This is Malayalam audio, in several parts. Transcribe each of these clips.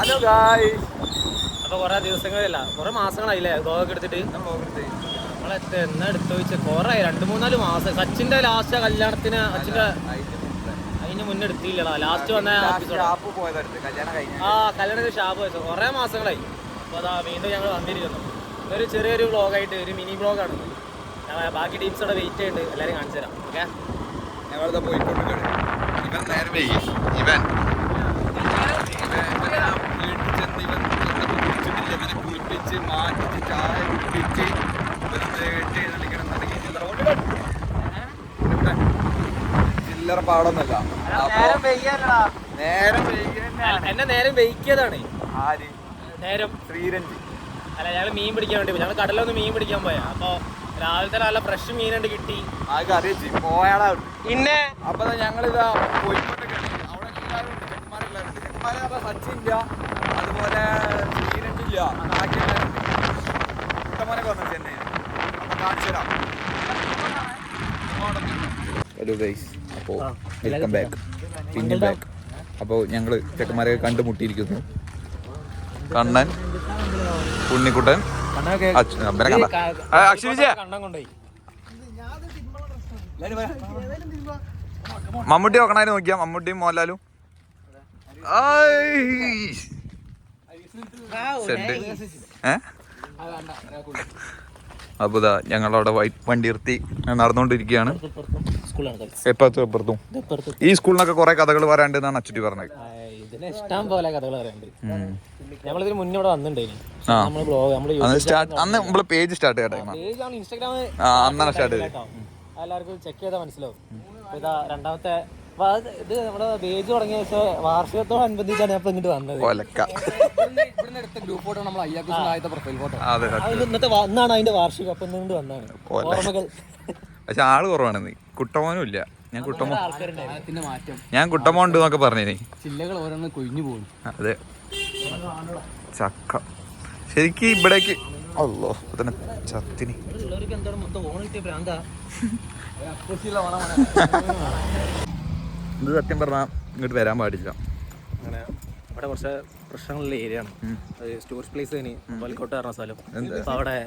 Hello guys. അപ്പൊ കുറെ ദിവസങ്ങളില്ല, കുറെ മാസങ്ങളായില്ലേ വ്ലോഗ് എടുത്തിട്ട്. നമ്മളെത്ര എന്നാ എടുത്തു വെച്ച കുറെ 2-3-4 മാസം. സച്ചിന്റെ ലാസ്റ്റ് കല്യാണത്തിന് അച്ഛൻ്റെ അതിന് മുന്നേ എടുത്തില്ലടാ. ലാസ്റ്റ് വന്ന കല്യാണത്തിന് ഷാപ്പ് വെച്ചത് കുറെ മാസങ്ങളായി. അപ്പൊ അതാ വീണ്ടും ഞങ്ങൾ വന്നിരിക്കുന്നു. ഒരു ചെറിയൊരു വ്ലോഗായിട്ട്, ഒരു മിനി വ്ലോഗാണ്. ബാക്കി ടീംസോടെ വെയിറ്റ് ചെയ്യുന്നുണ്ട്, എല്ലാവരും കാണിച്ചു തരാം. ഓക്കെ, ഞങ്ങളിതാ പോയിക്കൊണ്ടിരിക്കുകയാണ്. ഇവൻ നേരെ വൈകി. ഇവൻ വീട്ടിൽ ചെന്ന് ഇവൻ കുളിച്ചിട്ടില്ല. ഇവനെ കുളിപ്പിച്ച് മാറ്റിച്ച് ചായ കുടിപ്പിച്ച് ചില്ലറ പാടൊന്നല്ല. എന്നെ നേരം വെയിക്കിയതാണ്. ആര്? നേരം ശ്രീരഞ്ജി. അല്ല, ഞങ്ങൾ മീൻ പിടിക്കാൻ വേണ്ടി പോയി. ഞങ്ങൾ കടലൊന്ന് മീൻ പിടിക്കാൻ പോയാ. അപ്പോൾ രാവിലത്തെ നല്ല ഫ്രഷ് മീനുണ്ട് കിട്ടി. ആകെ അറിയിച്ചു പോയാടാ. പിന്നെ അപ്പൊ ഞങ്ങളിതാ പോയിക്കൊണ്ടൊക്കെയാണ്. അവിടെ എല്ലാവരും ഉണ്ട്, ചെക്കന്മാരെല്ലാവരും ഉണ്ട്. ചെക്കന്മാരെ സച്ചിൻ ഇല്ല, അതുപോലെ ശ്രീരഞ്ജി ഇല്ല, ബാക്കി എല്ലാവരും ഉണ്ട്. കുട്ടന്മാരൊക്കെ വന്നു ചെന്നൈ. അപ്പൊ കാണിച്ചു തരാം. ഹലോ ഗൈസ്, അപ്പോൾ വെൽക്കം ബാക്ക്, പിന്നെയും ബാക്ക്. അപ്പോൾ ഞങ്ങൾ ചെക്കന്മാരെ കണ്ടുമുട്ടിയിരിക്കുന്നു. കണ്ണൻ, ഉണ്ണിക്കുട്ടൻ, മമ്മൂട്ടി നോക്കണായിരുന്നു. നോക്കിയാ മമ്മൂട്ടിയും മോഹൻലാലും. അപ്പൊ ഇതാ ഞങ്ങളവിടെ വണ്ടി നിർത്തി നടന്നുകൊണ്ടിരിക്കുകയാണ്. എപ്പുറത്തും ഈ സ്കൂളിനൊക്കെ കുറെ കഥകൾ പറയാണ്ട് എന്നാണ് അച്ചുട്ടി പറഞ്ഞത്. ഇഷ്ടം പോലെ കഥകൾ പറയാനുണ്ട്. നമ്മളിതിന് മുന്നേ ഇവിടെ വന്നിട്ടുണ്ടായിരുന്നു. നമ്മള് പേജ് സ്റ്റാർട്ട് ചെയ്ത ഇൻസ്റ്റാഗ്രാം അന്നാണ് സ്റ്റാർട്ട് ചെയ്തത്. എല്ലാവർക്കും ചെക്ക് ചെയ്താൽ മനസ്സിലാവും. ഇതാ രണ്ടാമത്തെ ഇത് നമ്മുടെ പേജ് തുടങ്ങിയ ദിവസം വാർഷികത്തോടനുബന്ധിച്ചാണ് ഞാൻ ഇങ്ങോട്ട് വന്നത്. ഇന്നത്തെ ഇന്നാണ് അതിന്റെ വാർഷികം. അപ്പൊ ഇന്നുകൊണ്ട് വന്നാണ് ഓർമ്മകൾ. പക്ഷെ ആള് കുറവാണ്. കുട്ടമോനും ഇല്ല. ഞാൻ കുട്ടമോൻ ഉണ്ട് എന്നൊക്കെ പറഞ്ഞേ. ചില്ലകൾ ഓരോന്ന് കൊഴിഞ്ഞു പോകും. അതെ, ചക്ക ശരിക്കും ഇവിടേക്ക് അല്ലോ തന്നെ ചത്തിന്. ഇത് സത്യം പറഞ്ഞാൽ ഇങ്ങോട്ട് വരാൻ പാടില്ല. അങ്ങനെ ഇവിടെ കുറച്ച് പ്രശ്നങ്ങളുള്ള ഏരിയ ആണ്. ടൂറിസ്റ്റ് പ്ലേസ് കോഴിക്കോട്ട് പറഞ്ഞ സ്ഥലം. അപ്പോൾ അവിടെ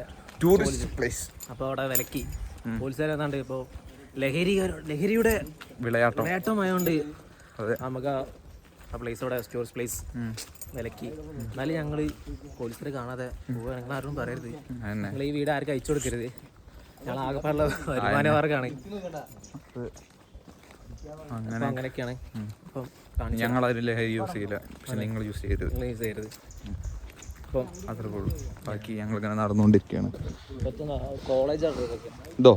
ടൂറിസ്റ്റ് പ്ലേസ്. അപ്പോൾ അവിടെ വിലക്കി പോലീസുകാർ ഏതാണ്ട് ഇപ്പോൾ ലഹരിയുടെ വിളയാട്ടമായതുകൊണ്ട് നമുക്ക് ആ പ്ലേസ് അവിടെ ടൂറിസ്റ്റ് പ്ലേസ് വിലക്കി. എന്നാലും ഞങ്ങൾ പോലീസുകാരെ കാണാതെ പോവുക. നിങ്ങൾ ആരും പറയരുത്. നിങ്ങൾ ഈ വീട് ആർക്കും അയച്ചു കൊടുക്കരുത്. ഞങ്ങൾ ആകെപ്പാടുള്ള വരുമാനമാർക്കാണ്. അങ്ങനെയൊക്കെയാണ്. അപ്പം ഞങ്ങളതിൽ ലഹരി യൂസ് ചെയ്യില്ല, പക്ഷെ നിങ്ങൾ യൂസ് ചെയ്യരുത്. അപ്പം അത്രേ ഉള്ളൂ. ബാക്കി ഞങ്ങളിങ്ങനെ നടന്നുകൊണ്ടിരിക്കുകയാണ്. കോളേജാണ് ഇതോ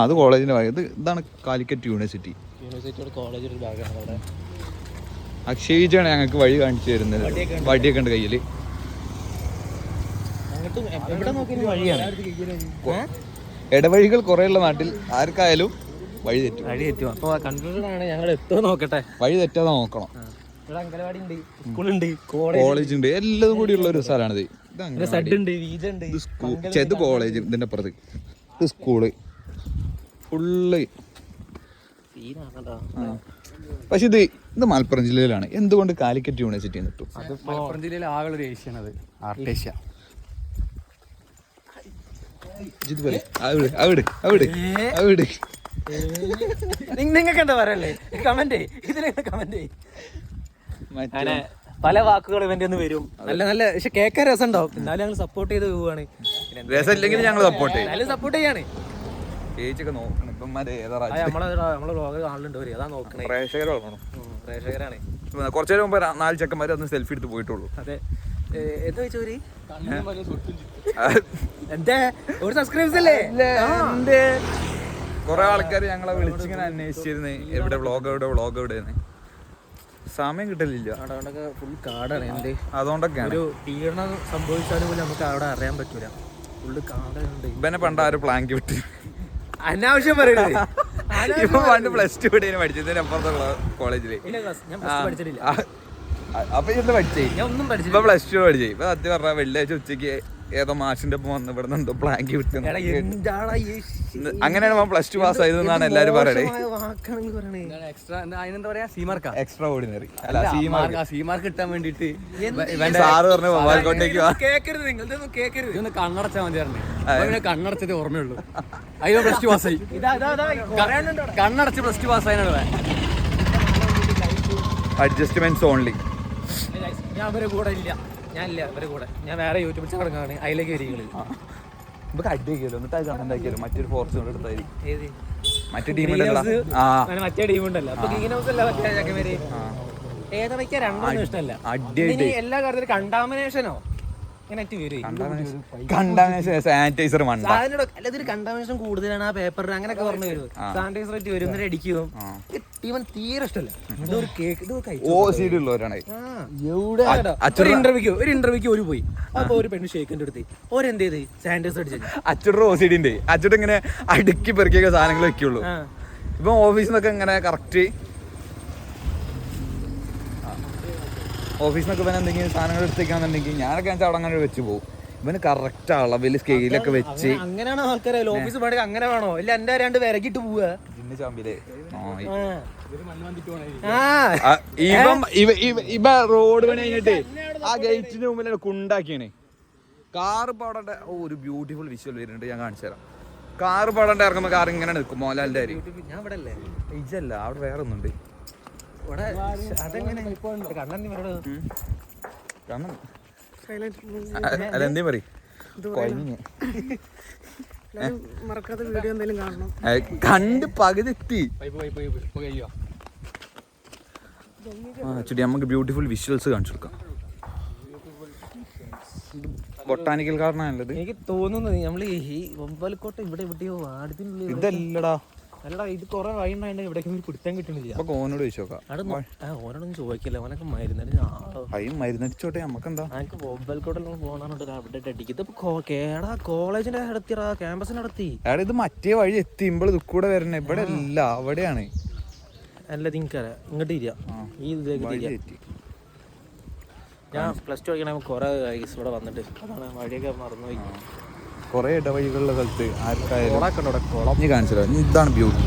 അത് കോളേജിൻ്റെ ഭാഗം. ഇതാണ് കാലിക്കറ്റ് യൂണിവേഴ്സിറ്റിയുടെ കോളേജ് ഒരു ഭാഗമാണ്. അവിടെ അക്ഷയിച്ചാണ് ഞങ്ങൾക്ക് വഴി കാണിച്ചു തരുന്നത്. വടിയൊക്കെ ഉണ്ട് കയ്യിൽ. ഇടവഴികൾ കുറേ ഉള്ള നാട്ടിൽ ആർക്കായാലും വഴി തെറ്റും. അപ്പോൾ കൺഫ്യൂഷനാണ്. ഞങ്ങൾ എത്തുമോ നോക്കട്ടെ. വഴി തെറ്റാതെ നോക്കണം. ഇവിടെ അംഗനവാടി ഉണ്ട്, സ്കൂളുണ്ട്, കോളേജ് ഉണ്ട്, എല്ലാം കൂടി ഉള്ള ഒരു സ്ഥലമാണിത്. ഇത് കോളേജ്, ഇതിന്റെ അപ്പുറത്ത് ഇത് സ്കൂള് ഫുള്ള്. പക്ഷെ ഇത് മലപ്പുറം ജില്ലയിലാണ്. എന്തുകൊണ്ട് കാലിക്കറ്റ് യൂണിവേഴ്സിറ്റി കിട്ടും? മലപ്പുറം ജില്ലയിൽ ആകെ ഒരു ഏഷ്യയാണ് ആർട്ടേഷ്യ. നിങ്ങൾക്ക് എന്താ പറയല്ലേ? Comment comment. അങ്ങനെ പല വാക്കുകൾ ഇവന്റെ ഒന്ന് വരും. നല്ല നല്ല പക്ഷെ കേൾക്കാൻ രസം ഉണ്ടാവും. എന്നാലും ഞങ്ങൾ സപ്പോർട്ട് ചെയ്ത് പോവാണ്. രസമില്ലെങ്കിൽ ഞങ്ങൾ സപ്പോർട്ട് ചെയ്യാണ്. നമ്മളെ വ്ലോഗ് കാണലുണ്ട്. അതാ നോക്കണേ. പ്രേക്ഷകരാണ്. കുറച്ചു നേരം മുമ്പ് 4 ചെക്കന്മാർ അന്ന് സെൽഫി എടുത്ത് പോയിട്ടുള്ളൂ. അതെ, എന്താ ചോദിച്ചോര്? എന്താ ഒരു സബ്സ്ക്രൈബേഴ്സ് അല്ലേ? കുറെ ആൾക്കാർ ഞങ്ങളെ വിളിച്ചിങ്ങനെ അന്വേഷിച്ചിരുന്നു, എവിടെ വ്ലോഗ് എവിടെയെന്ന്. സമയം കിട്ടലില്ല. ഫുൾ കാടാണ്. എന്ത് അതുകൊണ്ടൊക്കെയാണ്. ഒരു പീഡനം സംഭവിച്ചാലും പോലും നമുക്ക് അവിടെ അറിയാൻ പറ്റൂല. ഫുള്ള് കാടുണ്ട്. ഇവനെ പണ്ട് ആരും പ്ലാങ്കി വിട്ട് അനാവശ്യം പറയണത്. ഇപ്പൊ പണ്ട് +2 പഠിച്ചതിന് അപ്പുറത്തെ കോളേജില്. പഠിച്ചിട്ടില്ല. അപ്പൊ എന്താ പഠിച്ചേ? ഞാൻ ഒന്നും പഠിച്ചില്ല. ഇപ്പൊ +2 പഠിച്ചേ. ഇപ്പൊ സത്യം പറഞ്ഞ വെള്ളിയാഴ്ച ഉച്ചയ്ക്ക് ഏതോ മാഷിന്റെ ഒപ്പം വന്ന് ഇവിടെ നിന്ന് എന്തോ പ്ലാങ്കി വിട്ടു. അങ്ങനെയാണ് അവൻ +2 പാസ് ആയതെന്നാണ് എല്ലാരും പറയണേ. എക്സ്ട്രാ ഓർഡിനറി അല്ല സീമാർക്ക് കിട്ടാൻ വേണ്ടിട്ട് സാറ് പറഞ്ഞു വവാൽക്കോട്ടേക്ക് വാ. ഇതൊന്ന് കണ്ണടച്ചാൽ മതിയായിരുന്നു. കണ്ണടച്ചതേ ഓർമ്മയുള്ളൂ. അതിന് +2 പാസ്സായി. കണ്ണടച്ച് +2 പാസ്സായതാണ്. Adjustments only. ഞാൻ അവരെ കൂടെ ഇല്ല, ഞാനില്ല അവരെ കൂടെ. ഞാൻ വേറെ യൂട്യൂബ് ചാനൽ കാണാൻ അതിലേക്ക് വരിക. നമുക്ക് അടിയാക്കിയല്ലോ, എന്നിട്ട് അത് കണ്ടാക്കിയാലോ മറ്റൊരു ഫോർച്യൂണർ എടുത്തായിരിക്കും. മറ്റേ ടീം മറ്റേ ടീം ഉണ്ടല്ലോ. ഏതൊക്കെ രണ്ടൊന്നും ഇഷ്ടമല്ല. എല്ലാ കാര്യത്തിലും കണ്ടാമിനേഷനോ സാനിറ്റൈസർ അല്ലാതൊരു കണ്ടാമിനേഷൻ കൂടുതലാണ് ആ പേപ്പറിൽ അങ്ങനെയൊക്കെ പറഞ്ഞു വരും. സാനിറ്റൈസർ ആയിട്ട് വരും, എന്നിട്ട് അടിക്കും. ഇവൻ തീരെ ഇഷ്ടമല്ല. ഇതൊരു കേക്ക് ഉള്ളവരാണ്. ഒരു ഇന്റർവ്യൂക്ക് ഒരു പോയി. അപ്പൊ ഒരു പെണ്ണ് ഷേക്കിന്റെ അടുത്ത് ഓരെന്ത് ചെയ്ത് സാനിറ്റൈസർ അടിച്ചു. അച്ചൂടെ ഓസിഡിന്റെ അച്ചൂടെ ഇങ്ങനെ അടുക്കി പെറുക്കിയൊക്കെ സാധനങ്ങൾ വെക്കുള്ളൂ. ഇപ്പൊ ഓഫീസിൽ നിന്നൊക്കെ ഇങ്ങനെ കറക്റ്റ് ഓഫീസിൽ നിന്നൊക്കെ ഇവൻ എന്തെങ്കിലും സാധനങ്ങൾ എടുത്തേക്കാന്നുണ്ടെങ്കിൽ ഞാനൊക്കെ അവിടെ അങ്ങനെ വെച്ച് പോകും. ഇവന് കറക്റ്റ് അളവിൽ സ്കെയിലൊക്കെ വെച്ച്. അങ്ങനെയാണോ ആൾക്കാരെ ഓഫീസ് പാടി അങ്ങനെ വേണോ? ഇല്ല എന്റെ രണ്ട് വിരകിട്ട് പോവാ ജിന്ന് ചാമ്പിലെ റോഡ് പണി കഴിഞ്ഞിട്ട് ആ ഗേറ്റിന് മുമ്പിൽ കുണ്ടാക്കിയാണ്. കാറ് പാടേണ്ട ഒരു ബ്യൂട്ടിഫുൾ വിഷ്വൽ വരുന്നുണ്ട്, ഞാൻ കാണിച്ചു തരാം. കാറ് പാടേണ്ട ഇറങ്ങുമ്പോ കാർ ഇങ്ങനെ നിൽക്കും. മോഹൻലാലിന്റെ അരി ഇജല്ല, അവിടെ വേറെ ഒന്നുണ്ട്. അതെന്തേ പറയും കണ്ട് പകുതി എത്തി. ചുറ്റി നമുക്ക് ബ്യൂട്ടിഫുൾ വിഷ്വൽസ് കാണിച്ചു കൊടുക്കാം. ബൊട്ടാനിക്കൽ ഗാർഡനാണല്ലത് എനിക്ക് തോന്നുന്നത്. നമ്മള് ഈ ഒമ്പലക്കോട്ട ഇവിടെ എവിടെയോ ആടത്തിനുള്ളിൽ ഇതല്ലടാ. അല്ലടാ, ഇത് കുറെ വഴി ഉണ്ടായിട്ട് എവിടേക്കും പിടുത്തം കിട്ടുന്നില്ല. ഓനോട് ചോദിച്ചോക്കാം. ഓനോടൊന്നും ചോദിക്കില്ല, ഓനൊക്കെ മരുന്നടിച്ചോട്ടെ. നമുക്കെന്താ എനിക്ക് ഒമ്പലക്കോട്ടെല്ലാം പോകാനുണ്ട്. അവിടെ അടിക്കും. കേടാ കോളേജിന്റെ നടത്തിയ ക്യാമ്പസിന് നടത്തി. ഇത് മറ്റേ വഴി എത്തിയുമ്പോൾ ഇത് കൂടെ വരണേ. ഇവിടെ അല്ല, അവിടെയാണ്. അല്ല നിങ്ങൾക്കറിയാം, ഇങ്ങോട്ട് ഇല്ല. ഈ ഞാൻ +2 പഠിക്കണ കുറെ ഇവിടെ വന്നിട്ട് അതാണ് വഴിയൊക്കെ മറന്നുപോയി. കുറെ ഇടവഴികളുള്ള സ്ഥലത്ത് ആർക്കായാലും കാണിച്ചല്ലോ. ഇതാണ് ബ്യൂട്ടി.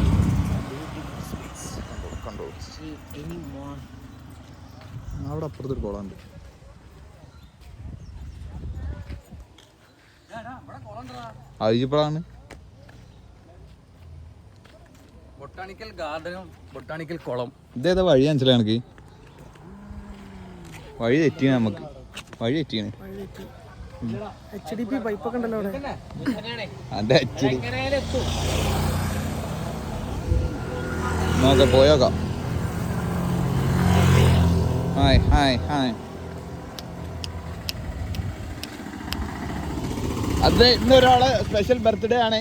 കണ്ടോ, അവിടെ അപ്പുറത്തൊരു കുളമുണ്ട്. അതിപ്പോഴാണ് ബൊട്ടാണിക്കൽ ഗാർഡനും ബൊട്ടാണിക്കൽ കുളം. ഇതേതാ വഴി മനസ്സിലായി എനിക്ക്? വഴി തെറ്റിയാണ്. നമുക്ക് വഴി തെറ്റിയാണ്. നോക്കാം, പോയോക്കാം. Hi hi hi. അത് ഇന്നൊരാള് സ്പെഷ്യൽ ബർത്ത്ഡേ ആണ്.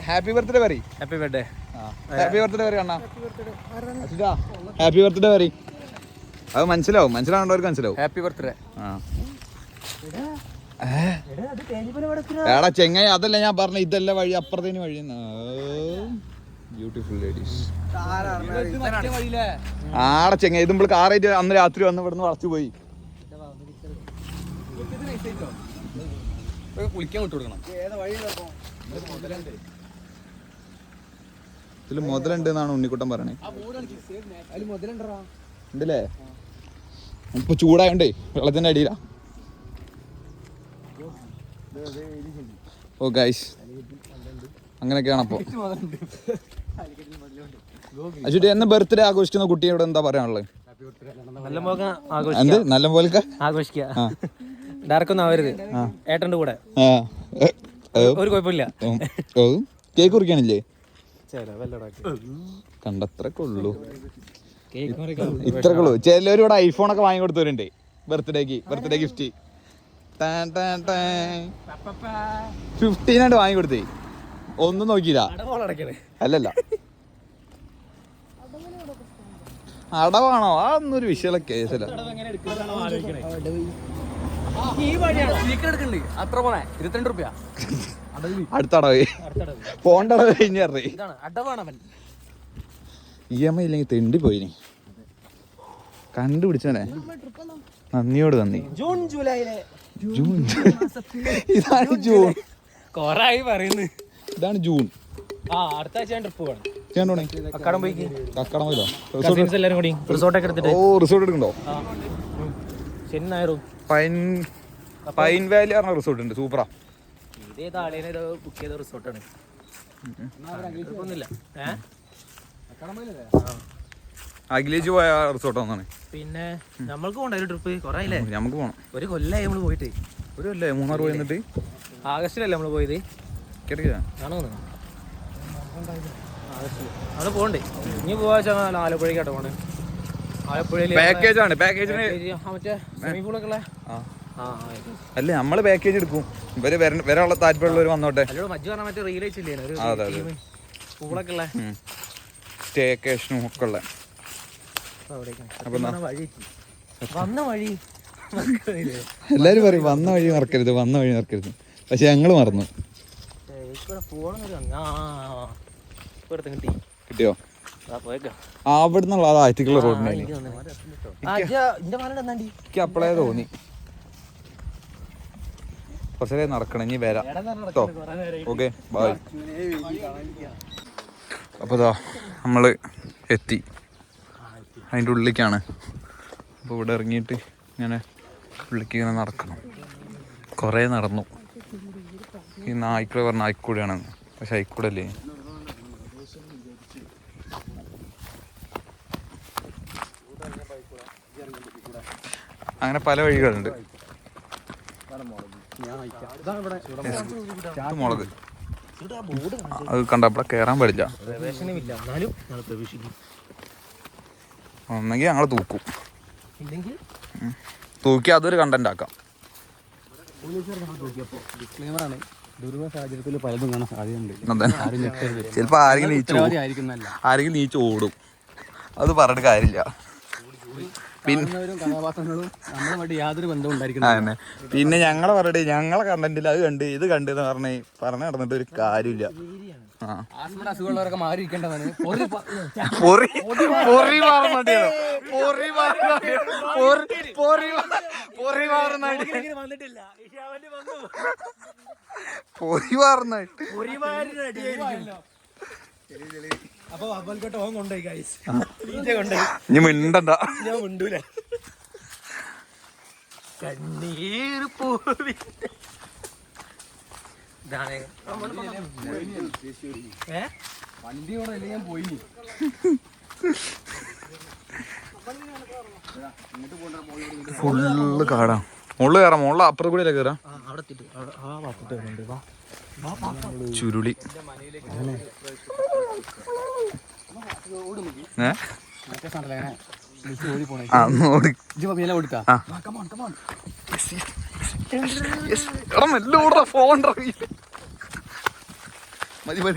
ഹാപ്പി ബർത്ത്ഡേ പറയും. Happy birthday. ഹാപ്പി ബർത്ത്ഡേ പറയും അണ്ണാ. ഹാപ്പി ബർത്ത്ഡേ പറയും. അത് മനസ്സിലാവും, മനസ്സിലാവേണ്ടവർക്ക് മനസ്സിലാവും. Happy birthday. എടാ ചെങ്ങായി, അതല്ല ഞാൻ പറഞ്ഞ, ഇതല്ല വഴി, അപ്പുറത്തേന് വഴി. Beautiful ladies. ആടെ ചെങ്ങായി, ഇത് നമ്മൾ കാറായിട്ട് അന്ന് രാത്രി വന്ന് ഇവിടുന്ന് വളച്ചു പോയി. കുളിക്കാൻ വിട്ടു കൊടുക്കണം. ഇതില് മുതലുണ്ട് എന്നാണ് ഉണ്ണിക്കുട്ടൻ പറയണേ. ഉണ്ടല്ലേ? ഇപ്പൊ ചൂടായോണ്ടേ വെള്ളത്തിന്റെ അടിയിലാ. ഓ ഗൈസ്, അങ്ങനെയൊക്കെയാണ്. അപ്പൊ അശ്വതി, എന്ന ബർത്ത്ഡേ ആഘോഷിക്കുന്ന കുട്ടിയോട് എന്താ പറയാനുള്ളത്? എന്ത് നല്ല പോലെ ആഘോഷിക്കുക. ഡയറക്റ്റ് ആവരുത്. ഏട്ടന്റെ കൂടെ ഒരു കുഴപ്പമില്ല. കേക്ക് കുറിക്കാനില്ലേ? കണ്ടത്രക്കെ ഉള്ളൂ, ഇത്രക്കുള്ളൂ. ചിലവർ ഇവിടെ ഐഫോണൊക്കെ വാങ്ങി കൊടുത്തവരുണ്ട് ബർത്ത്ഡേ ഗിഫ്റ്റ്. 15 വാങ്ങി കൊടുത്തേ, ഒന്നും നോക്കിയില്ല. അല്ലല്ല, അടവാണോ? അതൊന്നും ഒരു വിഷയമുള്ള കേസല്ല. അടുത്ത അടവ് പോണ്ട അടവ് കഴിഞ്ഞേ. EMI ഇല്ലെങ്കിൽ തെണ്ടി പോയിനി. കണ്ടുപിടിച്ചേ, നന്ദിയോട് നന്ദി. ജൂൺ ഇതാണ് ജൂൺ. കൊറായി പറയുന്നു. ഇതാണ് ജൂൺ. അടുത്ത ആഴ്ച ട്രിപ്പ് പോകണം. കക്കാടം പോയില്ലോ. എല്ലാവരും കൂടി റിസോർട്ടൊക്കെ എടുത്തിട്ട്. റിസോർട്ട് എടുക്കണ്ടോ? ശനി ഞായറും പൈൻ വാലി പറഞ്ഞ റിസോർട്ട് ഉണ്ട്, സൂപ്പറാ. ഇതേ താളേനെ ബുക്ക് ചെയ്ത റിസോർട്ടാണ്. അഖിലേജ് പോയ റിസോർട്ട് ഒന്നാണ്. പിന്നെ നമ്മൾക്ക് പോകണ്ട ഒരു ട്രിപ്പ് കൊറേ നമുക്ക് പോകണം. ഒരു കൊല്ലായി നമ്മള് പോയിട്ട്. ഒരു കൊല്ലേ മൂന്നാർ പോയി എന്നിട്ട് ആഗസ്റ്റിലല്ലേ നമ്മള് പോയത്? ആണോ അവിടെ പോകണ്ടേ? ഇനി പോവാ ആലപ്പുഴക്കാട്ടോ പോണേ. ആലപ്പുഴയിൽ പാക്കേജ് ആണ്. പാക്കേജിന് മറ്റേ സ്വിമ്മിംഗ് പൂളൊക്കെ ഉള്ള അല്ലേ നമ്മള് പാക്കേജ് എടുക്കും. ഇവര് വരാനുള്ള താല്പര്യമുള്ളവർ വന്നോട്ടെ. മജ്ജ് പറഞ്ഞാൽ മറ്റേ റീൽ വെച്ചില്ലേ പൂളൊക്കെ ഉള്ള സ്റ്റേക്കേഷനും ഒക്കെ ഉള്ള. വന്ന വഴി എല്ലാരും പറയും വന്ന വഴി മറക്കരുത്, വന്ന വഴി മറക്കരുത്. പക്ഷെ ഞങ്ങള് മറന്നു. കിട്ടിയോ? അവിടുന്നുള്ള ആറ്റിക്കുള്ള റോഡിന് എനിക്ക് അപ്പളേ തോന്നി കുറച്ചേ നടക്കണം. ഇനി വരാം കേട്ടോ. Okay bye. അപ്പോൾ ഇതാ നമ്മൾ എത്തി അതിൻ്റെ ഉള്ളിലേക്കാണ്. അപ്പോൾ ഇവിടെ ഇറങ്ങിയിട്ട് ഇങ്ങനെ ഉള്ളിലേക്ക് ഇങ്ങനെ നടക്കണം. കുറേ നടന്നു. ഈ നായ്ക്കളെ പറഞ്ഞ നായ്ക്കൂടെയാണ്, പക്ഷെ അയക്കൂടല്ലേ. അങ്ങനെ പല വഴികളുണ്ട്. മുളക് അത് കണ്ടപ്പോൾ കയറാൻ പാടില്ല. ഒന്നെങ്കിൽ ഞങ്ങൾ തൂക്കി അതൊരു കണ്ടന്റ് ആക്കാം. ചിലപ്പോ ആരെങ്കിലും നീച്ച് ഓടും. അത് പറഞ്ഞിട്ട് കാര്യമില്ല. പിന്നെ ഞങ്ങളെ പറഞ്ഞിട്ട് ഞങ്ങളെ കണ്ടന്റിൽ അത് കണ്ട് ഇത് കണ്ട് എന്ന് പറഞ്ഞ് നടന്നിട്ട് ഒരു കാര്യമില്ല. ഇനി മിണ്ടണ്ട. കണ്ണീർ ഫുള്ള് കാടാ. മുകളിൽ കയറാം. മുകളിൽ അപ്പുറത്ത് കൂടി അല്ലേ കയറാം. ചുരുളി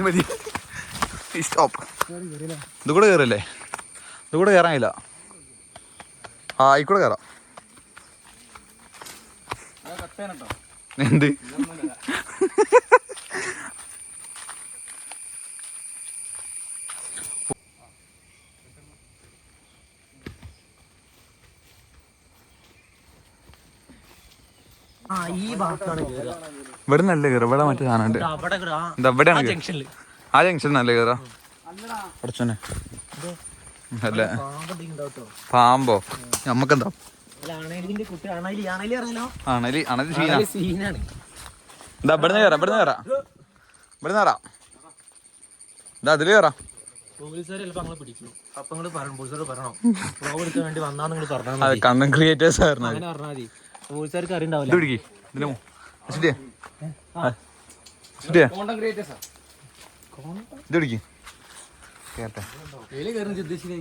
മതി. സ്റ്റോപ്പ്. ഇത് കൂടെ കയറല്ലേ? ഇത് കൂടെ കയറാനില്ല. ആയിക്കൂടെ കയറാം. എന്ത് ഇവിടെ നല്ല കയറ. ഇവിടെ മറ്റേ സാധനം ഇവിടെയാണ്. ആ ജംഗ്ഷൻ നല്ല കയറാ. അടച്ചോനെ അല്ലേ? പാമ്പോ? നമ്മക്കെന്താ അണലി സീനാണ്. എന്താ ഇവിടുന്ന് കയറാം. ഇവിടുന്ന് കയറാം. ഇതാ അതില് കയറാം. കണ്ടന്റ് ക്രിയേറ്റേഴ്സ്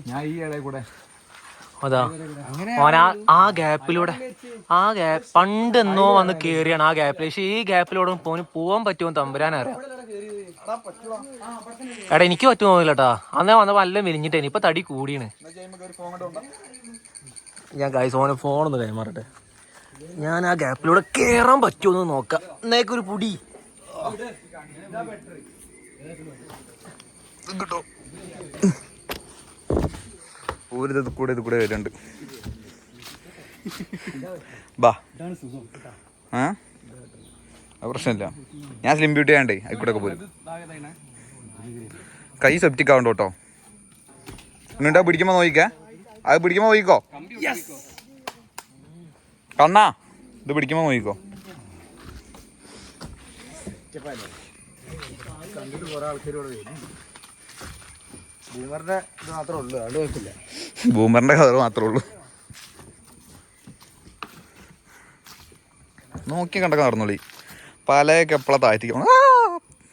ഞാൻ ഈ ഇടയിൽ കൂടെ അതാ ആ ഗ്യാപ്പിലൂടെ പണ്ട് എന്നോ വന്ന് കേറിയാണ് ആ ഗ്യാപ്പിൽ. പക്ഷെ ഈ ഗ്യാപ്പിലൂടെ പോവാൻ പറ്റുമോ തമ്പുരാനറിയാം. എടാ എനിക്ക് പറ്റുമോ കേട്ടാ. അന്നേ വന്നപ്പോ നല്ല മെലിഞ്ഞിട്ടേ. ഇപ്പൊ തടി കൂടിയാണ്. ഞാൻ ഗൈസ് ഫോണൊന്ന് കൈമാറട്ടെ. ഞാൻ ആ ഗ്യാപ്പിലൂടെ കേറാൻ പറ്റുമോ നോക്കാം. എന്നേക്കൊരു പൊടി കിട്ടോ. ഇത് കൂടെ വരുന്നുണ്ട്. ബാ ആ അത് പ്രശ്നമില്ല. ഞാൻ സ്ലിം ബ്യൂട്ടി ആയണ്ടേ അതിക്കൂടെ ഒക്കെ പോരും. കൈ സെപ്റ്റിക് ആവണ്ട കേട്ടോ. എന്നിട്ടാ പിടിക്കുമ്പോ നോക്കിക്കേ. അത് പിടിക്കുമ്പോ നോക്കിക്കോ കണ്ണാ. ഇത് പിടിക്കുമ്പോ നോക്കിക്കോ. കണ്ടിട്ട് കുറെ ആൾക്കാരോട് ബൂമറിന്റെ ഇത് മാത്രമേ ഉള്ളൂ, അതുകൊണ്ട് കുഴപ്പമില്ല. ബൂമറിന്റെ കളർ മാത്രമേ ഉള്ളൂ. നോക്കി കണ്ടൊക്കെ നടന്നോളി. പലയൊക്കെ എപ്പോഴാ താഴ്ത്തിക്കണം.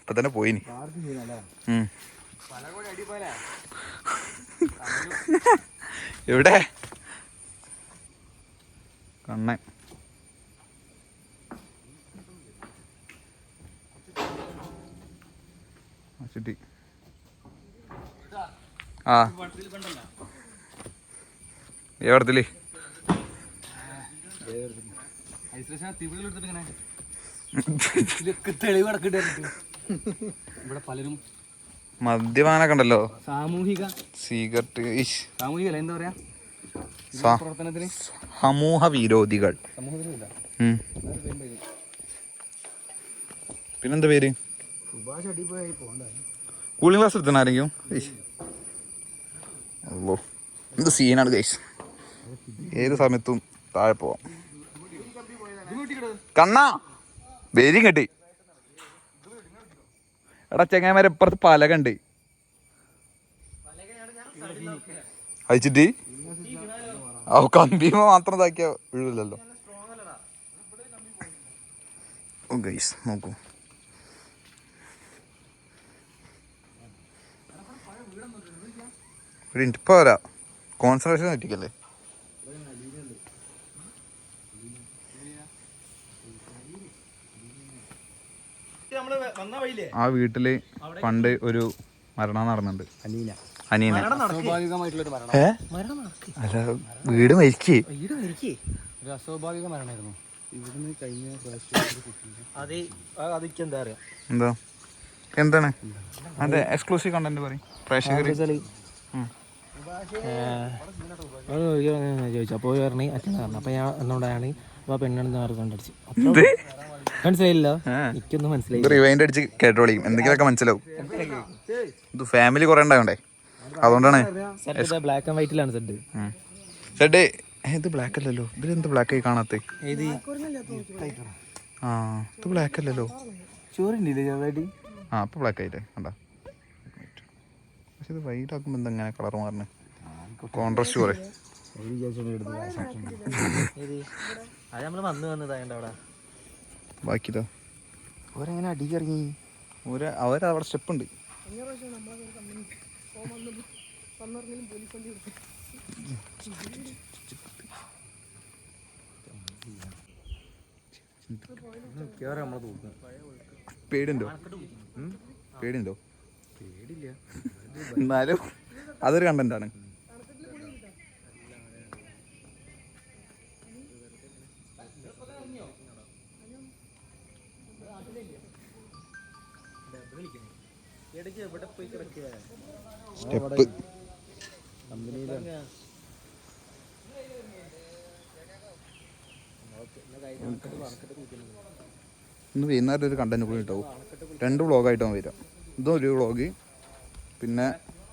ഇപ്പൊ തന്നെ പോയിനി. എവിടെ കണ്ണൻ ചുറ്റി ആ എവിടത്തില്ലേ ഇവിടെ പലരും മദ്യപാനൊക്കെ ഉണ്ടല്ലോ. സാമൂഹിക സിഗരറ്റ് സാമൂഹികല്ല എന്താ പറയാ പ്രവർത്തനത്തിന് സമൂഹ വിരോധികൾ. പിന്നെന്താ പേര്? കൂളിംഗ് ഗ്ലാസ് എടുത്തണ ആരെങ്കിലും? അല്ലോ എന്ത് സീനാണ് ഗൈസ്. ഏത് സമയത്തും താഴെ പോവാം. കണ്ണാ വേരും കെട്ടി. എടാ ചെങ്ങായിമാരെ ഇപ്പുറത്ത് പലകണ്ട് അയച്ചിട്ട് കമ്പിമ മാത്രം ഇതാക്കിയ വീഴില്ലല്ലോ. ഗൈസ് നോക്കൂ. ഇപ്പൊ വരാ കോൺസെൻട്രേഷൻ തെറ്റിക്കല്ലേ. ആ വീട്ടില് പണ്ട് ഒരു മരണം നടന്നുണ്ട്. അനീന അല്ല വീട് മരിക്കേ. ഒരു അസ്വാഭാവിക മരണമായിരുന്നു. ഇവിടുന്ന് കഴിഞ്ഞ എന്താ എന്താണ് അതെ എക്സ്ക്ലൂസീവ് കണ്ടന്റ് പറയും പ്രേക്ഷകർ ചോദിച്ചു. അപ്പോൾ പറഞ്ഞ് അച്ഛൻ പറഞ്ഞു. അപ്പൊ ഞാൻ എന്നോടാണ് അപ്പൊ പെണ്ണെന്ന് മാറി കണ്ടടിച്ചു. മനസ്സിലായില്ല, എനിക്കൊന്നും മനസ്സിലായി. റിവൈൻഡ് അടിച്ച് കേട്ടോളിയും എന്തെങ്കിലുമൊക്കെ മനസ്സിലാവും. ഇത് ഫാമിലി കുറെ ഉണ്ടായോണ്ടേ അതുകൊണ്ടാണ്. ബ്ലാക്ക് ആൻഡ് വൈറ്റിലാണ് സെഡ്. സെഡ് ഇത് ബ്ലാക്ക് അല്ലല്ലോ. ഇതിലെന്ത് ബ്ലാക്ക് ആയി കാണാത്ത? ആ ഇത് ബ്ലാക്ക് അല്ലല്ലോ. ആ അപ്പൊ ബ്ലാക്ക് ആയില്ലേ കണ്ടാ. പക്ഷെ ഇത് വൈറ്റ് ആക്കുമ്പോ എന്തെങ്ങനെ കളർ മാറണേ? കോൺട്രാസ്റ്റ് കുറെ. ബാക്കിതോ ഓരെങ്ങനെ അടിക്കിറങ്ങി? അവരവിടെ സ്റ്റെപ്പ് ഉണ്ട്. പേടിയുണ്ടോ? പേടിയുണ്ടോ? പേടില്ല, എന്നാലും അതൊരു കണ്ടന്റാണ്. സ്റ്റെപ്പ് ഇന്ന് വൈകുന്നേരം ഒരു കണ്ടന്റ് കൂടി ഉണ്ടാവും. 2 വ്ളോഗായിട്ടാവും വരിക. ഇതും ഒരു വ്ളോഗ്, പിന്നെ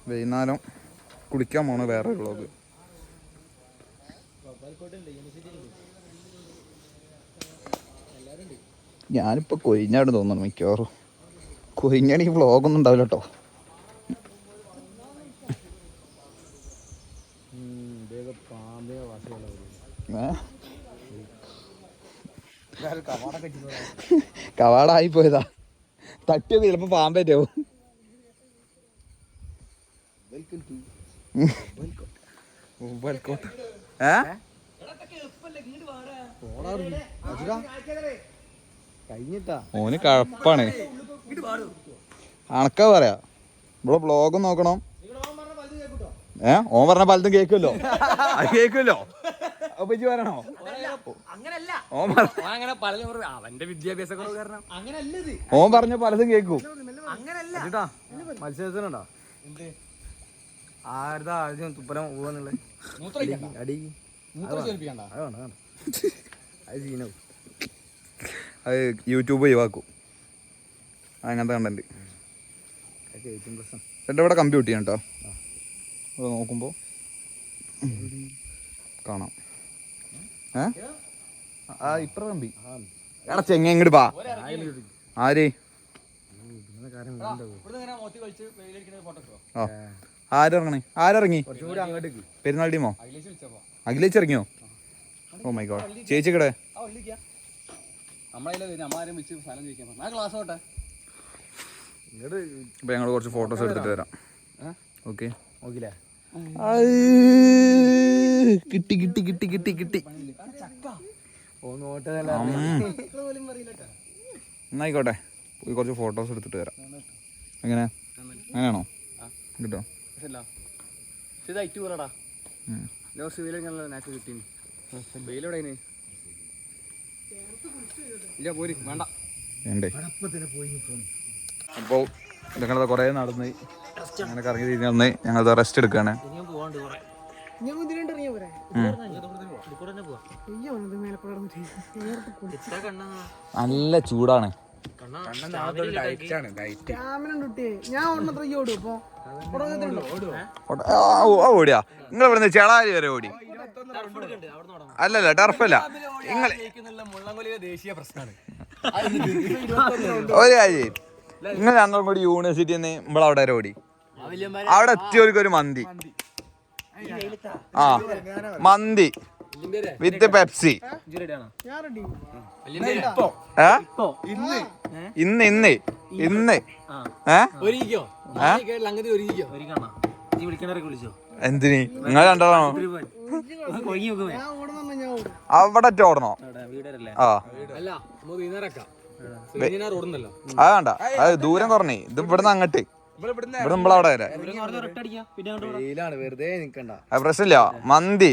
വൈകുന്നേരം കുളിക്കാൻ പോണ വേറെ വ്ളോഗ്. ഞാനിപ്പോൾ കൊയിഞ്ഞാട് തോന്നുന്നു മിക്കവാറും. കൊയിഞ്ഞാണെങ്കിൽ വ്ളോഗൊന്നും ഉണ്ടാവില്ല കേട്ടോ. കവാടായി പോയതാ. തട്ടിയൊക്കെ ചിലപ്പോ പാമ്പേറ്റാവും. ഓന് കഴപ്പാണ്. അണക്കാ പറയാ ഇവിടെ വ്ളോഗും നോക്കണം. ഓൻ പറഞ്ഞ പലതും കേക്കുമല്ലോ. അത് കേക്കുമല്ലോ. അപ്പൊ ഇജ്ജ് പറയണോ? അവന്റെ വിദ്യാഭ്യാസ കുറവ് കാരണം ഓൻ പറഞ്ഞ പലതും കേക്കും. മത്സരത്തിനുണ്ടോ ആരുതാ ആദ്യം തുപ്പലം പോവാന്നുള്ള അടി അത് സീനാവും. അത് യൂട്യൂബ് ഒഴിവാക്കും അങ്ങനത്തെ കണ്ടന്റ്. ചേട്ടാ ഇവിടെ കമ്പ്യൂട്ടർ ചെയ്യാം കേട്ടോ. അത് നോക്കുമ്പോൾ കാണാം. ഇത്ര കമ്പി എടാ ചെങ്ങ ഇങ്ങോട്ട് പാ. ആര് ആരിറങ്ങണേ? ആരിറങ്ങി? പെരുന്നാൾ ടീമോ? അഖിലേച്ച് ഇറങ്ങിയോ? Oh my God. ചേച്ചിക്കടെ ഇപ്പൊ ഞങ്ങൾ കുറച്ച് ഫോട്ടോസ് എടുത്തിട്ട് വരാം. ഓക്കെ കിട്ടി കിട്ടി കിട്ടി കിട്ടി കിട്ടി. എന്നായിക്കോട്ടെ, പോയി കുറച്ച് ഫോട്ടോസ് എടുത്തിട്ട് വരാം. എങ്ങനെ അങ്ങനെയാണോ? കിട്ടോ? വേണ്ടേ? അപ്പോൾ ഞങ്ങളത് കുറേ നടന്ന് അങ്ങനെ കറങ്ങി തിരിഞ്ഞ് വന്ന് ഞങ്ങളത് റെസ്റ്റ് എടുക്കുകയാണ്. നല്ല ചൂടാണ്. ഓടിയാ നിങ്ങൾ ഇവിടുന്ന് ചേളാരി വരെ ഓടി? അല്ലല്ല ടർഫല്ല. നിങ്ങൾ ഒരു കാര്യം, നിങ്ങൾ രണ്ടും കൂടി യൂണിവേഴ്സിറ്റി നമ്മളവിടെ വരെ ഓടി. അവിടെ എത്തിയവർക്കൊരു മന്തി, മന്തി വിത്ത് പെപ്സി. ഇന്ന് ഇന്ന് ഇന്ന് എന്തിന്? നിങ്ങൾ രണ്ടാളാണോ? അവിടെ ഓടണോ? അത് വേണ്ട, അത് ദൂരം കുറഞ്ഞേ. ഇത് ഇവിടുന്ന് അങ്ങട്ട്, ഇവിടെ നമ്മളവിടെ വരെ പ്രശ്നമില്ല. മന്തി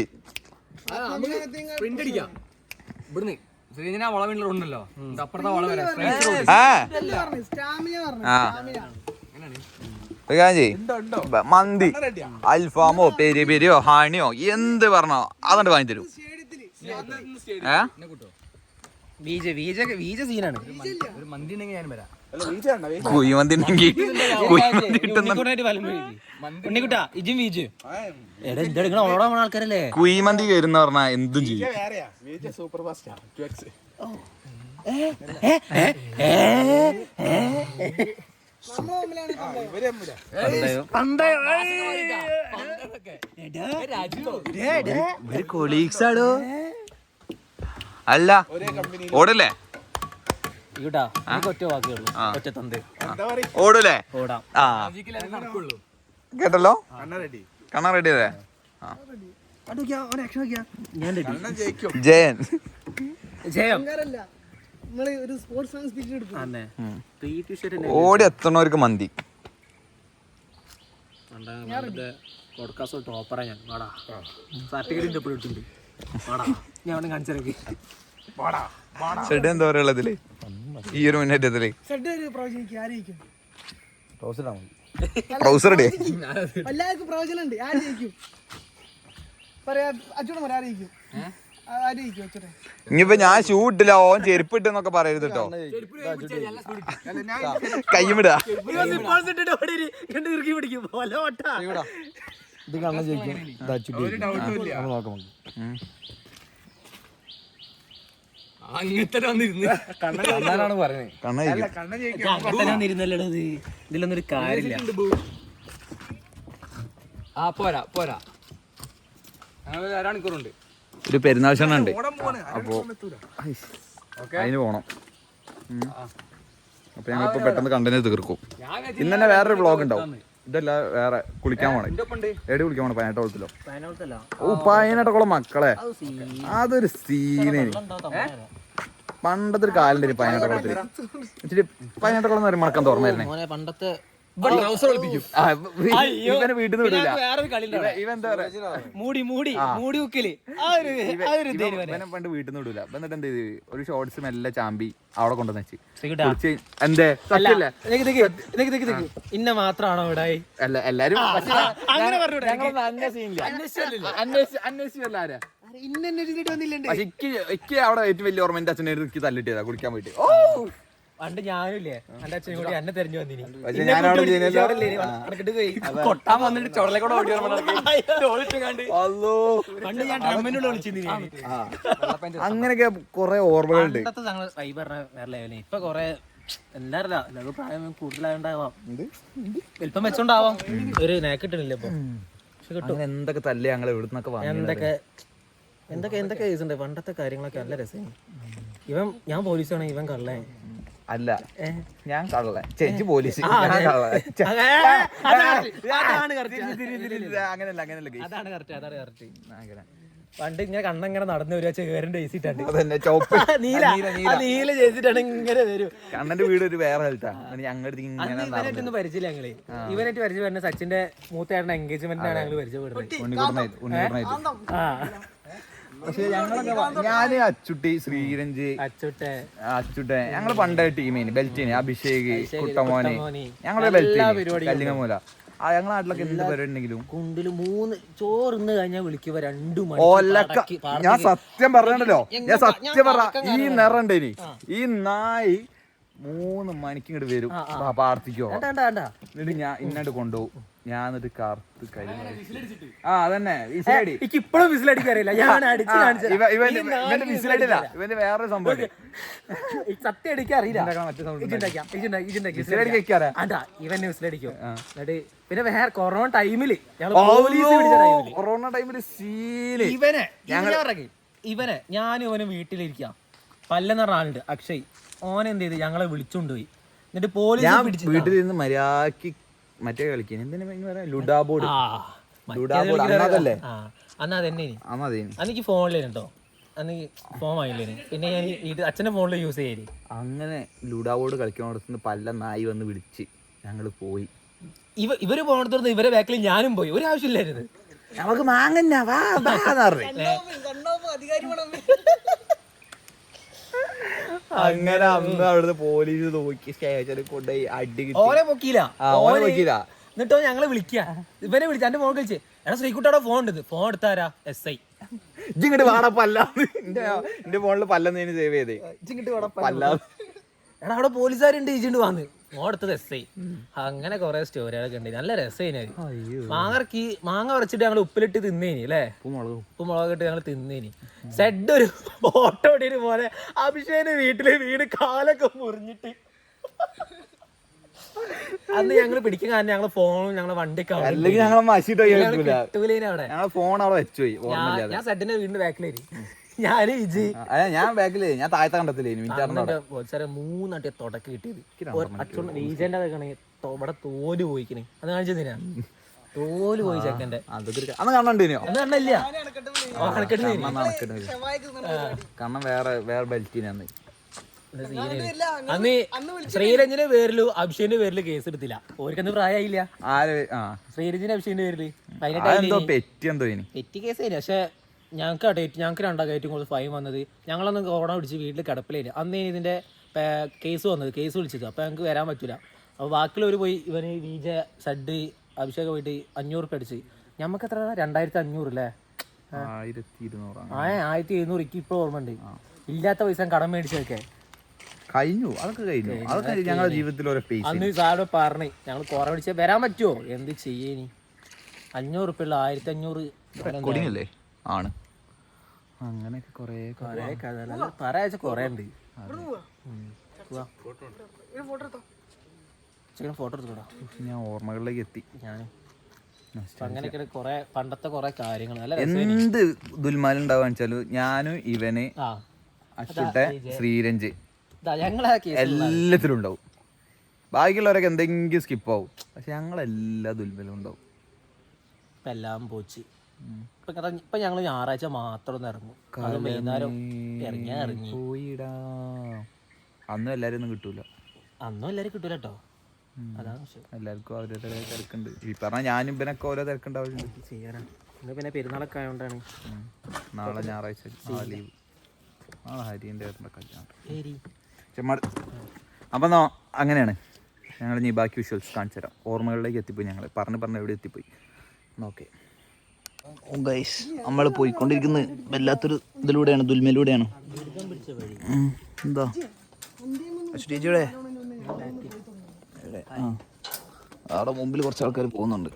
മന്തി അൽഫാമോ പെരി പെരിയോ ഹാണിയോ എന്ത് പറഞ്ഞോ അതുകൊണ്ട് വാങ്ങി തരും. കുഴിമന്തി കയറുന്ന പറഞ്ഞാ എന്തും ചെയ്യും. കൊളീഗ്സാടോ അല്ല ഓടല്ലേ? ഓടൂലേ? കേട്ടല്ലോ, കണ്ണ റെഡി അല്ലേ? ജയൻ ഓടി എത്തണവർക്ക് മന്തി. ഷെഡ് എന്താ പറയുക ഇതില്? ഈ ഒരു മുന്നേറ്റത്തില് ട്രൗസർ ഇനിയിപ്പോ ഞാൻ ഷൂട്ടില്ല, ഓൻ ചെരുപ്പ് ഇട്ടെന്നൊക്കെ പറയരുത് കേട്ടോ. കയ്യുമിടാ ഇത് കണ്ണ ജയിക്കും. കണ്ണനാണ് പറഞ്ഞത്. ഇതിലൊന്നൊരു കാര്യമില്ല. പോരാ പോരാ, അരമണിക്കൂറുണ്ട്. ഒരു പെരുന്നാൾ ക്ഷണം ഉണ്ട്, അപ്പോ അതിന് പോണം. അപ്പൊ ഞങ്ങളിപ്പോ പെട്ടെന്ന് കണ്ടന്റ് തീർക്കും. ഇന്ന് തന്നെ വേറൊരു വ്ളോഗ് ഉണ്ടാവും. ഇതല്ല വേറെ കുളിക്കാൻ പോണേ. എവിടെ കുളിക്കാൻ പോണേ? പതിനെട്ടോളത്തിലോ? ഓ പതിനെട്ടോളം മക്കളെ, അതൊരു സീനേന്. പണ്ടത്തെ ഒരു കാലം ഉണ്ട് പതിനെട്ടോളത്തില്. ഇച്ചിരി പതിനെട്ടോളം എന്ന് പറയുമ്പോൾ മണക്കാൻ തുറന്നായിരുന്നേ. പണ്ടത്തെ ഇവനെ വീട്ടിൽ നിന്ന് വിടില്ല. ഇവൻ പണ്ട് വീട്ടിൽ നിന്ന് വിടൂല. എന്നിട്ട് എന്ത് ചെയ്ത് ഒരു ഷോർട്സ് മെല്ലെ ചാമ്പി അവിടെ കൊണ്ടുവന്ന് വെച്ച് എന്തേ ഇന്ന മാത്രാണോ ഇവിടെ? അല്ല എല്ലാരും അന്വേഷിച്ചല്ല ആരാ പക്ഷെ എനിക്ക് അവിടെ ഏറ്റവും വലിയ ഓർമ്മ എന്റെ അച്ഛനെ എനിക്ക് തല്ലിട്ടിയതാ കുടിക്കാൻ പോയിട്ട്. ഓ പണ്ട് ഞാനില്ലേ എന്റെ അച്ഛനും കൂടി എന്നെ തെരഞ്ഞു വന്നിനി. പക്ഷെ ഞാനവിടെ കൊട്ടാൻ വന്നിട്ട് ചുടലെ കൂടെ ഓടി പണ്ട് ഞാൻ ഡ്രമ്മിനോട് വിളിച്ചിരുന്നു. അങ്ങനെയൊക്കെ കൊറേ ഓർമ്മകളുണ്ട്. പണ്ടത്തെ ഞങ്ങൾ വൈബ് പറഞ്ഞ വേറെ ലെവലിന്. ഇപ്പൊ കൊറേ എന്താറില്ല എല്ലാവർക്കും പ്രായം കൂടുതലായോണ്ടാവാം, വലിപ്പം വെച്ചോണ്ടാവാം, ഒരു നേക്ക് കിട്ടണില്ല ഇപ്പൊ. എന്തൊക്കെ തല്ലേ ഞങ്ങൾ ഇവിടുന്നൊക്കെ എന്തൊക്കെ കേസുണ്ട്. പണ്ടത്തെ കാര്യങ്ങളൊക്കെ നല്ല രസമാണ്. ഞാൻ പോലീസാണ്, ഇവൻ കള്ളേ. അല്ല ഞാൻ കള്ളൻ, ചേച്ചി പോലീസ്. പണ്ട് ഇങ്ങനെ കണ്ണെങ്ങനെ നടന്നു വരിക, ചേരന്റെ ചേച്ചിട്ടാണ് ഇങ്ങനെ വരും. കണ്ണന്റെ വീട് ഒരു വേറെ ഇവനായിട്ടൊന്നും പരിചയമില്ല ഞങ്ങള്. ഇവനായിട്ട് പരിചയം വരുന്ന സച്ചിന്റെ മൂത്തേട്ടന്റെ എൻഗേജ്മെന്റിനാണ് ഞങ്ങള് പരിചയപ്പെടുന്നത്. പക്ഷെ ഞങ്ങളൊക്കെ ഞാന് അച്ചുട്ടി, ശ്രീരഞ്ജ്, അച്ചുട്ടെ ഞങ്ങള് പണ്ടേ ടീമേന് ബെൽറ്റിന്, അഭിഷേക്, കുട്ടമോന്, ഞങ്ങളെ ബെൽറ്റ് കല്ലിങ്ങമൂല. ഞങ്ങളെ നാട്ടിലൊക്കെ എന്ത് പരിപാടി ഉണ്ടെങ്കിലും കുണ്ടില് 3 ചോറിന്ന് കഴിഞ്ഞാൽ വിളിക്കുക 2 മണി. ഞാൻ സത്യം പറഞ്ഞല്ലോ, ഞാൻ സത്യം പറഞ്ഞ ഈ നിറണ്ടേനി ഈ നായി 3 മണിക്ക് ഇങ്ങോട്ട് വരും പ്രാർത്ഥിക്കോ. എന്നിട്ട് ഞാൻ ഇന്നോട്ട് കൊണ്ടുപോകും. ഞാൻ എന്നിട്ട് കറുത്ത് അതന്നെ വിസിലടി. ഇപ്പോഴും വിസിലടിക്കറിയില്ല. ഇവന്റെ വിസിലടില്ല, ഇവന്റെ വേറൊരു സംഭവം സത്യം അടിക്കാറിയില്ല. ഇവന്നെ വിസിലടിക്കും. എന്നിട്ട് പിന്നെ വേറെ കൊറോണ ടൈമില് കൊറോണ ടൈമില് സീന് ഇവനെ ഞാനും ഇവനും വീട്ടിലിരിക്കാം. പല്ലെന്ന് പറഞ്ഞ ആളുണ്ട് അക്ഷയ്, ഓൻ എന്ത് ചെയ്ത് ഞങ്ങളെ വിളിച്ചോണ്ടുപോയി. എന്നിട്ട് പോലീസ് വീട്ടിൽ നിന്ന് മര്യാദക്ക് മറ്റേ കളിക്കാൻ എന്തിനാ ലുഡാബോർഡ് അതല്ലേ അന്ന് അതന്നെ. അന്നെനിക്ക് ഫോണിലേന് കേട്ടോ, അന്ന് ഫോൺ വാങ്ങില്ലേന്. പിന്നെ ഞാൻ അച്ഛന്റെ ഫോണിൽ യൂസ് ചെയ്യല്. അങ്ങനെ ലുഡാബോർഡ് കളിക്കണോടത്തുനിന്ന് പല്ല നായി വന്ന് വിളിച്ച് ഞങ്ങള് പോയി. ഇവര് പോണത്തോടത്ത് ഇവരെ ബാക്കിൽ ഞാനും പോയി. ഒരു ആവശ്യമില്ലായിരുന്നു. നമുക്ക് മാങ്ങന്ന അങ്ങനെ അന്ന് അവിടുന്ന് പോലീസ് നോക്കി സ്റ്റേഷനിൽ കൊണ്ടുപോയി അടി ഓനെ പൊക്കിയില്ല. എന്നിട്ടോ ഞങ്ങളെ വിളിക്കുക, ഇവനെ വിളിച്ച എന്റെ ഫോൺ വിളിച്ച്, എടാ ശ്രീകുട്ടോടെ ഫോൺ ഉണ്ട്, ഫോൺ എടുത്താരാ SI. ഇങ്ങോട്ട് വാടാ പല്ലാന്ന്. എന്റെ ഫോണില് പല്ലെന്ന് സേവ് ചെയ്തേ. എടാ അവിടെ പോലീസുകാരുണ്ട്, ഇജിണ്ട് വന്ന് ഫോൺ എടുത്തത് SI. അങ്ങനെ കൊറേ സ്റ്റോറികളൊക്കെ ഉണ്ട്. നല്ല രസേനെ. മാങ്ങ പറിച്ചിട്ട് ഞങ്ങൾ ഉപ്പിലിട്ട് തിന്നേനി അല്ലേ, ഉപ്പ് മുളക് ഇട്ട് ഞങ്ങൾ തിന്നേനി. സെഡ് ഒരു ഫോട്ടോ ഇടീന് പോലെ അഭിഷേകന്റെ വീട്ടില് വീട് കാലൊക്കെ മുറിഞ്ഞിട്ട് അന്ന് ഞങ്ങള് പിടിക്കാൻ കാരണം ഞങ്ങള് ഫോണും ഞങ്ങളെ വണ്ടിയൊക്കെ ഞാൻ സെഡിന്റെ വീടിന്റെ ബാക്കിലേരി. ഞാൻ ബാക്കിലേ, ഞാൻ താഴത്തെ കണ്ടത്തില്ലേ 3 അട്ടി തുടക്കം കിട്ടിയത്. റീജന്റെ ഇവിടെ തോല് പോയിക്കണേ. അത് കാണിച്ചതിനാ തോല് പോയി ചെക്കന്റെ. അന്ന് കണ്ടില്ല കണ്ണം വേറെ ബെൽറ്റിനാന്ന്. അന്ന് ശ്രീരഞ്ജന്റെ പേരിലും അഭിഷേകിന്റെ പേരില് കേസ് എടുത്തില്ല. ഓർക്കന്ന് പ്രായമായില്ല. ശ്രീരഞ്ജന്റെ അഭിഷേകിന്റെ പേരില് 18 പെറ്റി കേസ്. പക്ഷെ ഞങ്ങൾക്ക് 2 കൂടുതൽ ഫൈൻ വന്നത്. ഞങ്ങളൊന്ന് കൊറോണ പിടിച്ച് വീട്ടിൽ കിടപ്പിലായിരുന്നു. അന്ന് ഇതിന്റെ കേസ് വന്നത്, കേസ് വിളിച്ചത്. അപ്പൊ ഞങ്ങൾക്ക് വരാൻ പറ്റൂല. അപ്പൊ ബാക്കിയുള്ളവർ പോയി. ഇവന് വിജ സഡ് അഭിഷേക് പോയിട്ട് 500 അടിച്ച്. ഞമ്മക്ക് എത്ര 2500 അല്ലേ, 1200. എനിക്ക് ഇപ്പൊ ഓർമ്മ ഉണ്ട്. ഇല്ലാത്ത പൈസ കടം മേടിച്ചതൊക്കെ കഴിഞ്ഞു. അതൊക്കെ കഴിഞ്ഞു. അതൊക്കെ ഞങ്ങളുടെ ജീവിതത്തിൽ അന്ന് സാറ് പറഞ്ഞ് ഞങ്ങൾ കുറെ പിടിച്ചാൽ വരാൻ പറ്റുമോ, എന്ത് ചെയ്യേനി. 500 ഉള്ള 1500 അല്ലേ ആണ്. അങ്ങനെയൊക്കെ കൊറേ പറയാച്ച കൊറേ ഉണ്ട്. ഫോട്ടോ എടുത്തോടാ. ഞാൻ ഓർമ്മകളിലേക്ക് എത്തി. ഞാനും അങ്ങനെയൊക്കെ കൊറേ പണ്ടത്തെ കൊറേ കാര്യങ്ങൾ. എന്ത് ദുൽമാലം ഉണ്ടാവുക വെച്ചാല് ഞാനും ഇവന് അച്ചുട്ടെ ശ്രീരഞ്ജ് എല്ലാത്തിലും ഉണ്ടാവും. ബാക്കിയുള്ളവരൊക്കെ എന്തെങ്കിലും സ്കിപ്പ് ആവും. പക്ഷെ ഞങ്ങളെല്ലാ ദുൽമലും ഉണ്ടാവും. ഇപ്പം എല്ലാം പോച്ച്. ഇപ്പൊ ഞങ്ങള് ഞായറാഴ്ച മാത്രം ഒന്ന് ഇറങ്ങും. വൈകുന്നേരം ഇറങ്ങി പോയിടാ. അന്നും എല്ലാരും ഒന്നും കിട്ടൂല. അന്നും എല്ലാരും കിട്ടൂല കേട്ടോ. അതാണ് എല്ലാവർക്കും അവരുടെ തിരക്കുണ്ട്. ഈ പറഞ്ഞ ഞാനും ഇവനൊക്കെ ഓരോ തിരക്കുണ്ടാവുന്നുണ്ട്. ചെയ്യാനാണ്. ഇന്ന് പിന്നെ പെരുന്നാളൊക്കെ ആയതുകൊണ്ടാണ്. നാളെ ഞായറാഴ്ച ലീവ്. നാളെ ഹരിന്റെ കല്യാണം. അപ്പൊ അങ്ങനെയാണ് ഞങ്ങൾ ഇനി ബാക്കി വിഷ്വൽസ് കാണിച്ചു തരാം. ഓർമ്മകളിലേക്ക് എത്തിപ്പോയി. ഞങ്ങൾ പറഞ്ഞ് എവിടെ എത്തിപ്പോയി. ഓക്കെ. ഗൈസ് നമ്മൾ പോയിക്കൊണ്ടിരിക്കുന്നത് വല്ലാത്തൊരു ഇതിലൂടെയാണ്, ദുൽമയിലൂടെയാണ്. എന്താ ചേച്ചിയുടെ അവിടെ മുമ്പിൽ കുറച്ച് ആൾക്കാർ പോകുന്നുണ്ട്.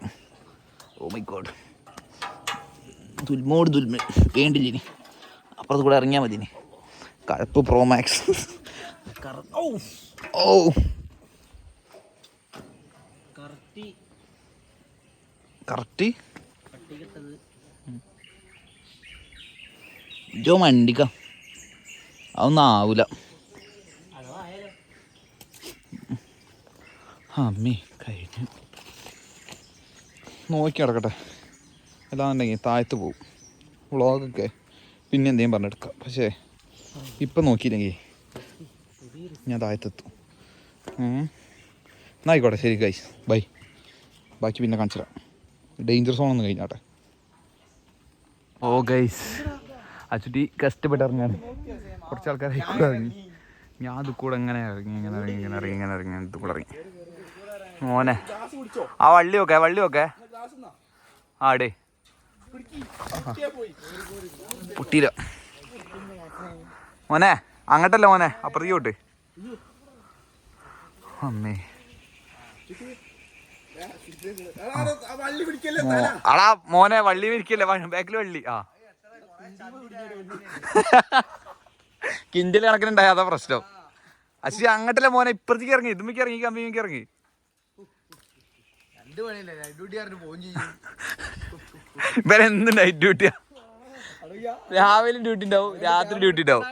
ഓ മൈ ഗോഡ്, ദുൽമോട് ദുൽമ വേണ്ടില്ല ഇനി, അപ്പുറത്ത് കൂടെ ഇറങ്ങിയാൽ മതി ഇനി. കഴപ്പ് പ്രോ മാക്സ്. ഓ കറക്റ്റ് ജോ മണ്ടിക്ക അതൊന്നും ആവൂല. അമ്മേ കഴിഞ്ഞു. നോക്കി നടക്കട്ടെ, അല്ലാന്നുണ്ടെങ്കിൽ താഴത്ത് പോവും. വ്ളോഗൊക്കെ പിന്നെ എന്തെങ്കിലും പറഞ്ഞെടുക്കാം. പക്ഷേ ഇപ്പം നോക്കിയില്ലെങ്കിൽ ഞാൻ താഴത്തെത്തും. എന്നായിക്കോട്ടെ, ശരി ഗൈസ്, ബൈ. ബാക്കി പിന്നെ കാണിച്ചു തരാം. ഡേഞ്ചർ സോണൊന്നും കഴിഞ്ഞാട്ടെ. ഓ ഗൈസ്, അച്ചുട്ടി കഷ്ടപ്പെട്ട് ഇറങ്ങാണ്. കുറച്ച് ആൾക്കാർ കൂടെ ഇറങ്ങി. ഞാൻ അത് കൂടെ ഇങ്ങനെ ഇറങ്ങി ഇത് കൂടെ ഇറങ്ങി. മോനെ ആ വള്ളി ഒക്കെ ആടേ പൊട്ടിയില്ല മോനെ. അങ്ങോട്ടല്ല മോനെ, അപ്പുറത്തേക്കോട്ട്. അമ്മേ അടാ മോനെ, വള്ളി വിരിക്കല്ലേ, ബാക്കിൽ വള്ളി. ആ കിൻഡിൽ കണക്കിനുണ്ടായ അതാ പ്രശ്നം. അശ്വി അങ്ങോട്ടല്ലേ മോനെ, ഇപ്പുറത്തേക്ക് ഇറങ്ങി, ഇതുമ്മക്ക് ഇറങ്ങി, കമ്പിക്ക് ഇറങ്ങി. ഇവരെ എന്ത് നൈറ്റ് ഡ്യൂട്ടിയാ? രാവിലെ ഡ്യൂട്ടി ഉണ്ടാവും, രാത്രി ഡ്യൂട്ടി ഉണ്ടാവും.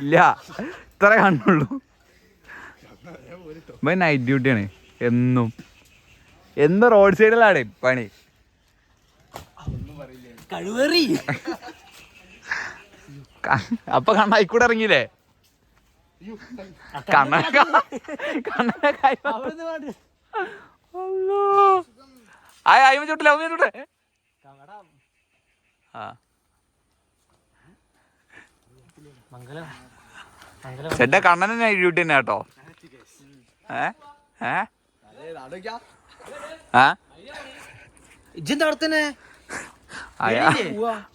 ഇല്ല, ഇത്ര കാണുള്ളൂ. ഇവ നൈറ്റ് ഡ്യൂട്ടിയാണ് എന്നും റോഡ് സൈഡിലാണ് പണി. അപ്പൊ കണ്ണായിക്കൂടെ ഇറങ്ങിയില്ലേ? ചൂട്ടില്ല ചൂട്ടെ. ചേട്ടാ കണ്ണനെ നൈറ്റ് ഡ്യൂട്ടി തന്നെ കേട്ടോ.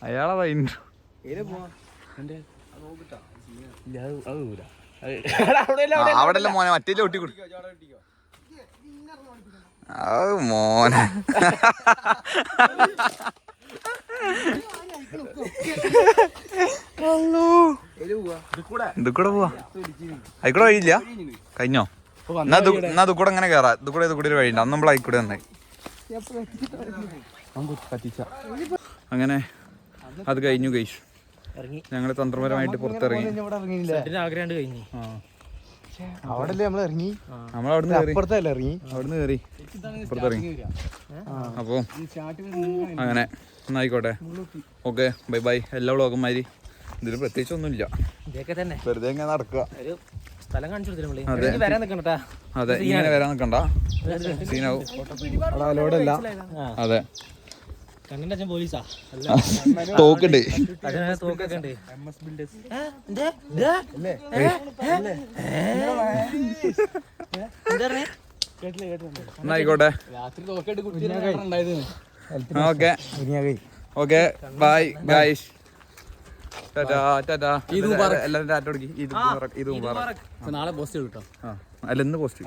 അയാളെ അവിടെ മോനെ മറ്റേ ഒട്ടി കൊടു. മോനെ ഇത് കൂടെ പോവാ. ആയിക്കൂടെ വഴിയില്ല, കഴിഞ്ഞോ? എന്നാ ഇത് കൂടെ അങ്ങനെ കേറാ. ഇത് കൂടെ ഒരു വഴിയുണ്ട്, അന്ന് നമ്മൾ ആയിക്കൂടെ തന്നെ. അങ്ങനെ അത് കഴിഞ്ഞു ഗൈസ്. ഞങ്ങള് തന്ത്രപരമായിട്ട് പുറത്തിറങ്ങി. നമ്മളവിടുന്ന് കയറി പുറത്തിറങ്ങി. അപ്പോൾ അങ്ങനെ എന്നായിക്കോട്ടെ. Okay, bye bye. എല്ലാ വ്ളോഗന്മാര് ഇതിന് പ്രത്യേകിച്ച് ഒന്നുമില്ല, വെറുതെ ഇങ്ങനെ നടക്കുക. അതെ, ഇങ്ങനെ വരാൻ നിക്കണ്ട, സീനാവും. അതെ, തോക്കുണ്ട്. എന്നായിക്കോട്ടെ. Okay okay, bye guys. എല്ലാവരും ടാറ്റ കൊടുക്കി. ഈദ് മുബാറക്. നാളെ പോസ്റ്റ് കിട്ടോ? അല്ല, ഇന്ന് പോസ്റ്റ്.